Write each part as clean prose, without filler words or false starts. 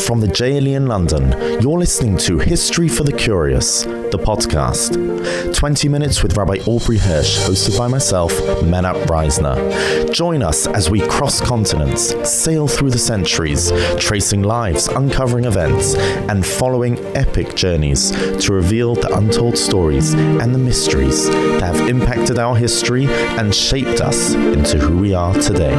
from the JLE in London, you're listening to History for the Curious, the podcast. 20 minutes with Rabbi Aubrey Hirsch, hosted by myself, Menat Reisner. Join us as we cross continents, sail through the centuries, tracing lives, uncovering events, and following epic journeys to reveal the untold stories and the mysteries that have impacted our history and shaped us into who we are today.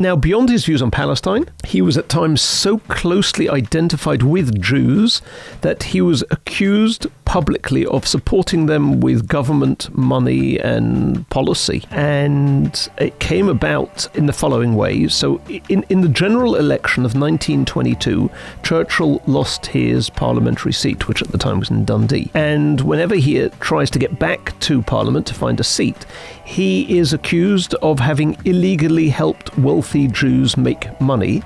Now, beyond his views on Palestine, he was at times so closely identified with Jews that he was accused publicly of supporting them with government money and policy. And it came about in the following way. So in the general election of 1922, Churchill lost his parliamentary seat, which at the time was in Dundee. And whenever he tries to get back to Parliament to find a seat, he is accused of having illegally helped wealthy Jews make money,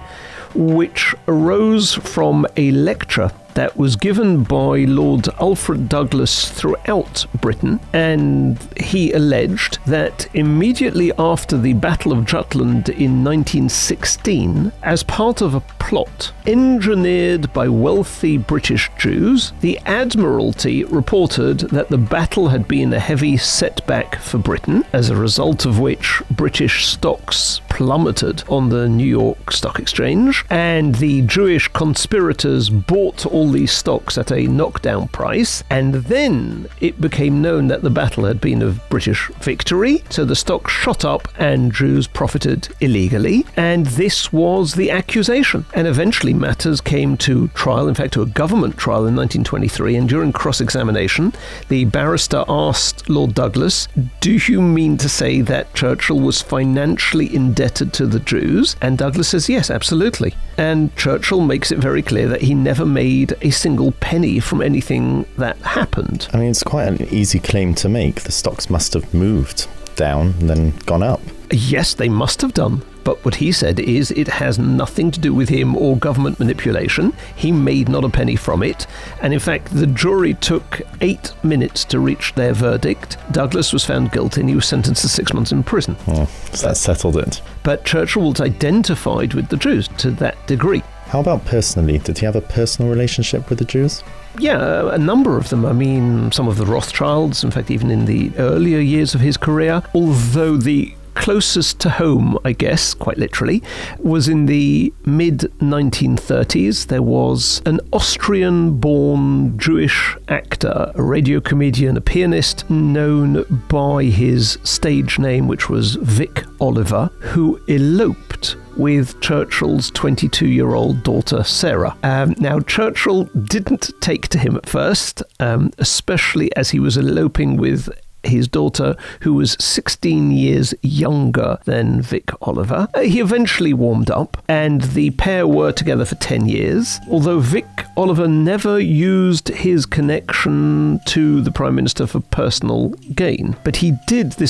which arose from a lecture that was given by Lord Alfred Douglas throughout Britain, and he alleged that immediately after the Battle of Jutland in 1916, as part of a plot engineered by wealthy British Jews, the Admiralty reported that the battle had been a heavy setback for Britain, as a result of which British stocks plummeted on the New York Stock Exchange, and the Jewish conspirators bought all these stocks at a knockdown price, and then it became known that the battle had been of British victory, so the stock shot up and Jews profited illegally, and this was the accusation. And eventually matters came to trial, in fact to a government trial in 1923, and during cross-examination the barrister asked Lord Douglas, "Do you mean to say that Churchill was financially indebted to the Jews?" And Douglas says, "Yes, absolutely." And Churchill makes it very clear that he never made a single penny from anything that happened. I mean, it's quite an easy claim to make. The stocks must have moved down and then gone up. Yes, they must have done. But what he said is it has nothing to do with him or government manipulation. He made not a penny from it. And in fact, the jury took 8 minutes to reach their verdict. Douglas was found guilty and he was sentenced to 6 months in prison. Oh, so that settled it. But Churchill was identified with the Jews to that degree. How about personally? Did he have a personal relationship with the Jews? Yeah, a number of them. I mean, some of the Rothschilds, in fact, even in the earlier years of his career, although the closest to home, I guess, quite literally, was in the mid-1930s. There was an Austrian-born Jewish actor, a radio comedian, a pianist, known by his stage name, which was Vic Oliver, who eloped with Churchill's 22-year-old daughter, Sarah. Now, Churchill didn't take to him at first, especially as he was eloping with his daughter, who was 16 years younger than Vic Oliver. He eventually warmed up, and the pair were together for 10 years, although Vic Oliver never used his connection to the Prime Minister for personal gain. But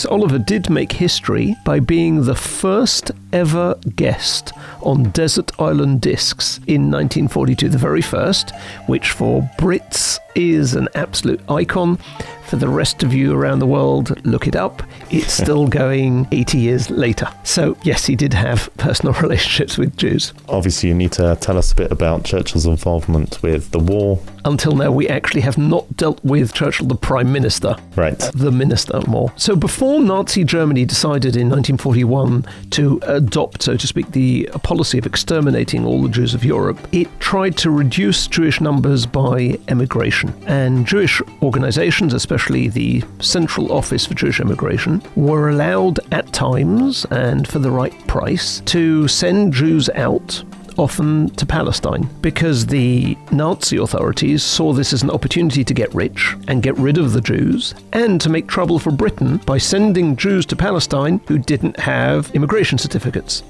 Oliver did make history by being the first ever guest on Desert Island Discs in 1942, the very first, which for Brits is an absolute icon. For the rest of you around the world, look it up. It's still going 80 years later. So, yes, he did have personal relationships with Jews. Obviously, you need to tell us a bit about Churchill's involvement with the war. Until now, we actually have not dealt with Churchill, the Prime Minister. Right. The minister more. So before Nazi Germany decided in 1941 to adopt, so to speak, the policy of exterminating all the Jews of Europe, it tried to reduce Jewish numbers by emigration. And Jewish organizations, especially the Central Office for Jewish Immigration, were allowed at times, and for the right price, to send Jews out, often to Palestine, because the Nazi authorities saw this as an opportunity to get rich and get rid of the Jews, and to make trouble for Britain by sending Jews to Palestine who didn't have immigration certificates.